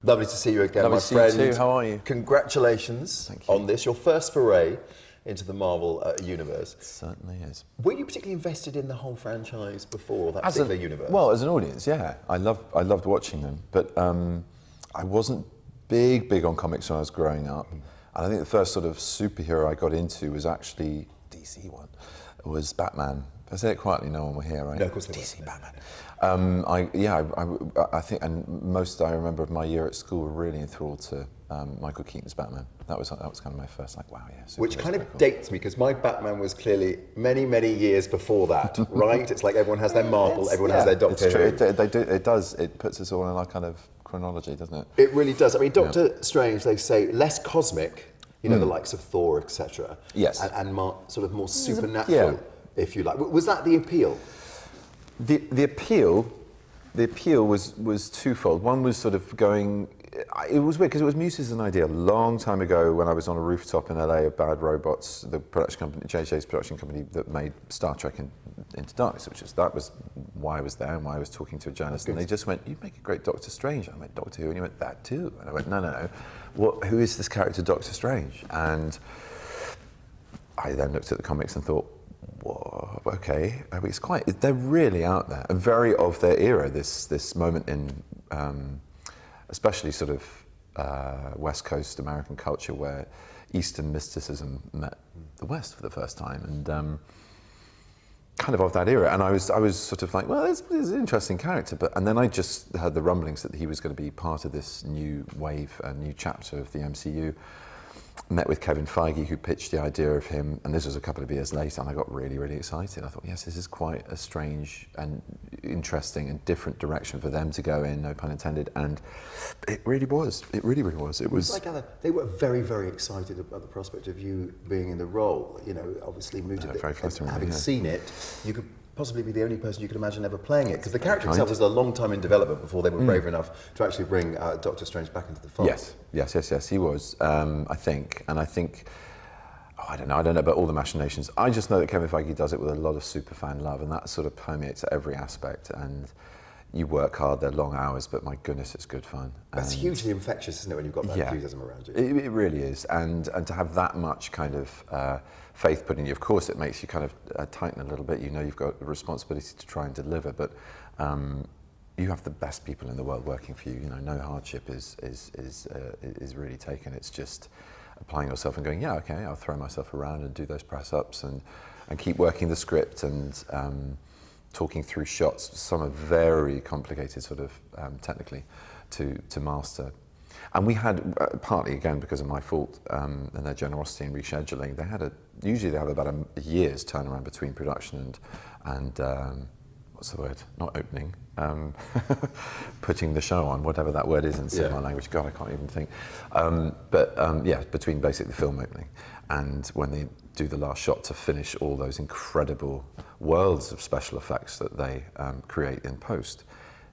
Lovely to see you again, Lovely my to see friend. you too. How are you? Congratulations on this, your first foray into the Marvel universe. It certainly is. Were you particularly invested in the whole franchise before that particular universe? Well, as an audience, yeah. I loved watching them, but I wasn't big on comics when I was growing up. And I think the first sort of superhero I got into was actually DC one. It was Batman. If I say it quietly, no one will hear, right? No, of course they DC won't. Batman. I think, and most I remember of my year at school were really enthralled to Michael Keaton's Batman. That was kind of my first, like, wow, yeah. Which kind of dates me, because my Batman was clearly many years before that, right? It's like everyone has their Marvel, everyone has their Doctor Who. It does. It puts us all in our kind of chronology, doesn't it? It really does. I mean, Doctor Strange, they say, less cosmic, you know, the likes of Thor, etc. Yes. And sort of more supernatural, if you like. Was that the appeal? The appeal was twofold. One was sort of going. It was weird because it was mused as an idea a long time ago when I was on a rooftop in LA of Bad Robots, the production company, JJ's production company that made Star Trek Into Darkness, that was why I was there and why I was talking to a journalist. And they just went, "You make a great Doctor Strange." I went, "Doctor Who?" And he went, "That too." And I went, No. Who is this character, Doctor Strange? And I then looked at the comics and thought, whoa, okay, I mean, they're really out there and very of their era, this moment in especially sort of West Coast American culture where Eastern mysticism met the West for the first time, and kind of that era. And I was sort of like, well, this is an interesting character, and then I just heard the rumblings that he was going to be part of this new wave, a new chapter of the MCU. Met with Kevin Feige, who pitched the idea of him, and this was a couple of years later, and I got really excited. I thought, yes, this is quite a strange and interesting and different direction for them to go in, no pun intended, and it really was. It really was. It was like they were very excited about the prospect of you being in the role. You know, obviously, moved having seen it, you could possibly be the only person you could imagine ever playing it, because the character itself was a long time in development before they were brave enough to actually bring Doctor Strange back into the fold. Yes, he was. I think, I don't know about all the machinations. I just know that Kevin Feige does it with a lot of superfan love, and that sort of permeates every aspect. And you work hard, they're long hours, but my goodness, it's good fun. That's hugely infectious, isn't it, when you've got that enthusiasm around you? It really is, and to have that much kind of faith put in you, of course it makes you kind of tighten a little bit. You know you've got the responsibility to try and deliver, but you have the best people in the world working for you. You know, no hardship is really taken. It's just applying yourself and going, yeah, okay, I'll throw myself around and do those press-ups and keep working the script and talking through shots. Some are very complicated, sort of technically, to master. And we had, partly again because of my fault and their generosity in rescheduling, usually they have about a year's turnaround between production and what's the word? Not opening, putting the show on, whatever that word is in cinema language. God, I can't even think. Between basically the film opening and when they do the last shot to finish all those incredible worlds of special effects that they create in post.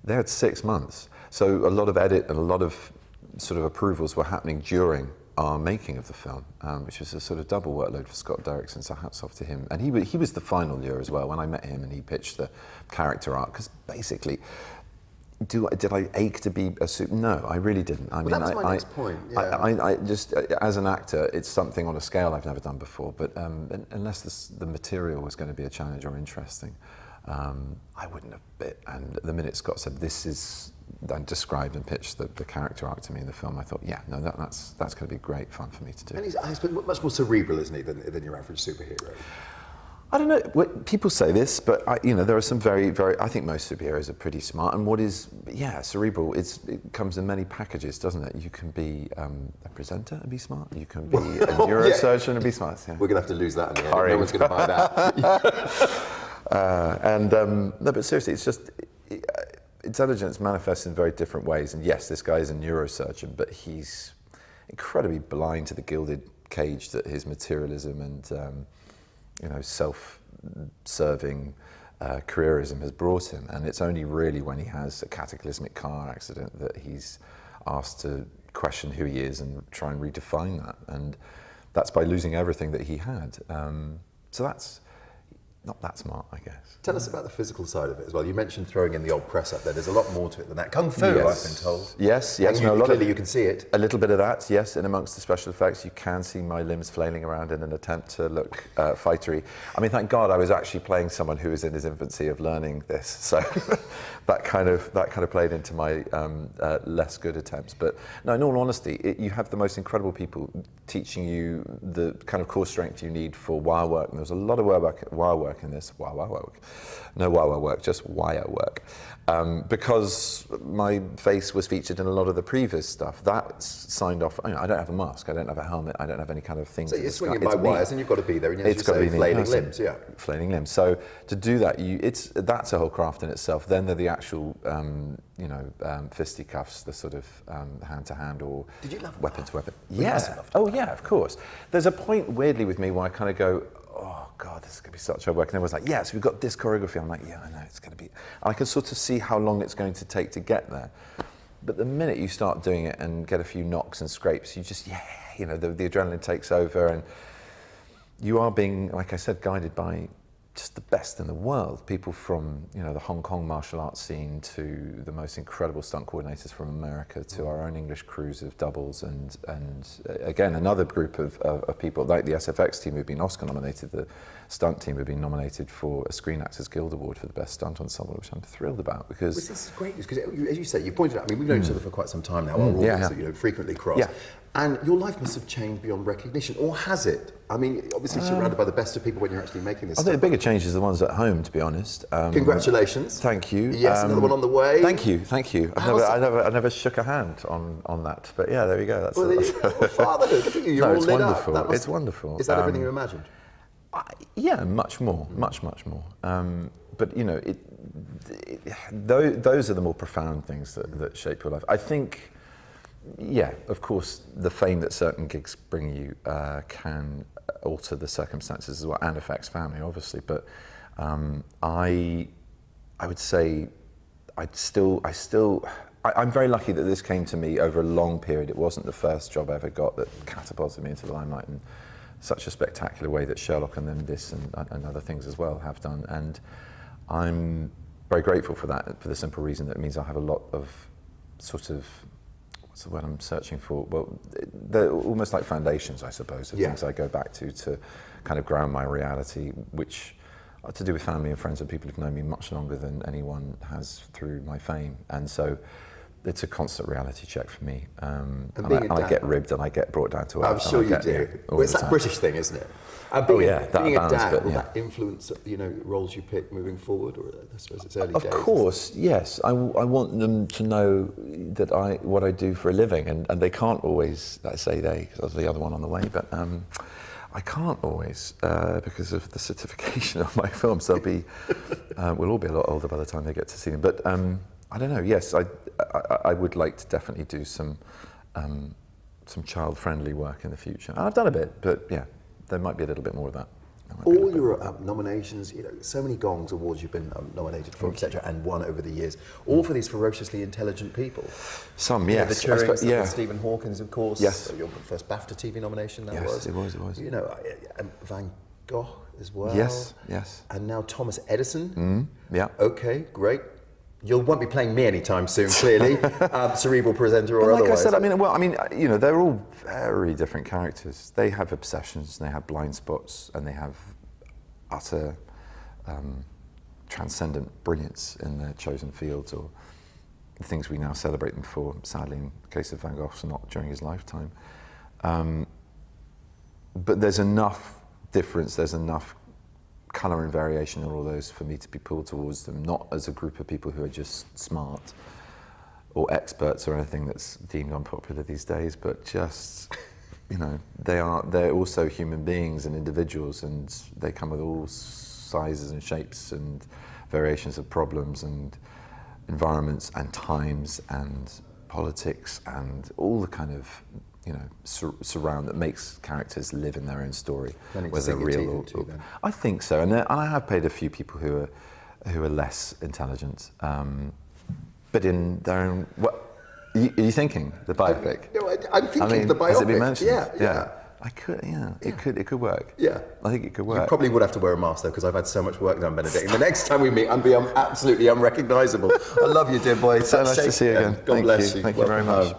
They had 6 months. So a lot of edit and a lot of sort of approvals were happening during our making of the film, which was a sort of double workload for Scott Derrickson, so hats off to him. And he was the final year as well when I met him and he pitched the character arc, because basically, did I ache to be a super? No, I really didn't. I mean, that's my next point. Yeah. I just, as an actor, it's something on a scale I've never done before, but unless the material was going to be a challenge or interesting, I wouldn't have bit. And the minute Scott said, this is, and described and pitched the character arc to me in the film, I thought, yeah, no, that's going to be great fun for me to do. And he's much more cerebral, isn't he, than your average superhero? I don't know. People say this, but there are some very. I think most superheroes are pretty smart. And what is, cerebral? It comes in many packages, doesn't it? You can be a presenter and be smart. You can be a neurosurgeon and be smart. Yeah. We're going to have to lose that in the end. No one's going to buy that. No, but seriously, it's just intelligence manifests in very different ways. And yes, this guy is a neurosurgeon, but he's incredibly blind to the gilded cage that his materialism and self-serving careerism has brought him. And it's only really when he has a cataclysmic car accident that he's asked to question who he is and try and redefine that. And that's by losing everything that he had. So that's, not that smart, I guess. Tell us about the physical side of it as well. You mentioned throwing in the old press up there. There's a lot more to it than that. Kung Fu, yes. I've been told. Yes. And clearly you can see it. A little bit of that, yes. And amongst the special effects, you can see my limbs flailing around in an attempt to look fightery. I mean, thank God I was actually playing someone who was in his infancy of learning this. So that kind of played into my less good attempts. But no, in all honesty, you have the most incredible people teaching you the kind of core strength you need for wire work. And there's a lot of wire work in this. No wire work, just wire work. Because my face was featured in a lot of the previous stuff. That's signed off. I don't have a mask, I don't have a helmet, I don't have any kind of thing. So you're swinging by wires and you've got to be there, and it's got to be flailing limbs, yeah. Flailing limbs. So to do that, that's a whole craft in itself. Then there are the actual, fisticuffs, the sort of hand-to-hand or weapon-to-weapon. Yeah. Oh yeah, of course. There's a point weirdly with me where I kind of go, oh God, this is going to be such hard work. And everyone's like, yeah, so we've got this choreography. I'm like, yeah, I know, it's going to be... And I can sort of see how long it's going to take to get there. But the minute you start doing it and get a few knocks and scrapes, you just, the adrenaline takes over, and you are being, like I said, guided by just the best in the world. People from, the Hong Kong martial arts scene to the most incredible stunt coordinators from America to our own English crews of doubles and again, another group of people like the SFX team who've been Oscar nominated, the stunt team who've been nominated for a Screen Actors Guild Award for the best stunt ensemble, which I'm thrilled about because... This is great news, because as you say, you pointed out, I mean, we've known each other for quite some time now, our orbits frequently cross. Yeah. And your life must have changed beyond recognition, or has it? I mean, obviously surrounded by the best of people when you're actually making this I think the bigger changes are the ones at home, to be honest. Congratulations. Thank you. Yes, another one on the way. Thank you. I never shook a hand on that, but yeah, there we go. Fatherhood, you're all lit wonderful. Up. It's wonderful. Is that everything you imagined? Yeah, much more, much more. But those are the more profound things that shape your life. I think. Yeah, of course, the fame that certain gigs bring you can alter the circumstances as well, and affects family, obviously. But I would say I'm very lucky that this came to me over a long period. It wasn't the first job I ever got that catapulted me into the limelight in such a spectacular way that Sherlock and then this and other things as well have done. And I'm very grateful for that, for the simple reason that it means I have a lot of sort of, what's the word I'm searching for? Well, they're almost like foundations, I suppose, of things I go back to kind of ground my reality, which are to do with family and friends and people who've known me much longer than anyone has through my fame. And so it's a constant reality check for me. And I get ribbed and I get brought down to earth. I'm sure you do. Well, it's that British thing, isn't it? Being a dad, will that influence, roles you pick moving forward, or I suppose it's early days? Of course, yes. I want them to know that what I do for a living, and they can't always, I say they, because I was the other one on the way, but I can't always because of the certification of my films. They'll be, we'll all be a lot older by the time they get to see them. But I don't know. Yes, I would like to definitely do some child-friendly work in the future. And I've done a bit, but yeah. There might be a little bit more of that. All your nominations, so many Gongs awards you've been nominated for, etc., and won over the years, all for these ferociously intelligent people. Some, yes. The Turings, Stephen Hawkins, of course. Yes. Your first BAFTA TV nomination, that was. Yes, it was. And Van Gogh as well. Yes. And now Thomas Edison. Yeah. Okay, great. You won't be playing me anytime soon, clearly, cerebral presenter or otherwise. Like I said, they're all very different characters. They have obsessions, and they have blind spots, and they have utter transcendent brilliance in their chosen fields, or the things we now celebrate them for. Sadly, in the case of Van Gogh's, not during his lifetime. But there's enough difference, there's enough colour and variation in all those for me to be pulled towards them, not as a group of people who are just smart or experts or anything that's deemed unpopular these days, but just, they're also human beings and individuals, and they come with all sizes and shapes and variations of problems and environments and times and politics and all the kind of surround that makes characters live in their own story, whether real or I think so, and I have played a few people who are less intelligent, but in their own. What are you thinking? The biopic? I'm thinking the biopic. Has it been mentioned? Yeah. I could, yeah. It could work. Yeah. I think it could work. You probably would have to wear a mask though, because I've had so much work done, Benedict. And the next time we meet, I'll be absolutely unrecognisable. I love you, dear boy. So nice to see you again. God bless you. Thank you very much.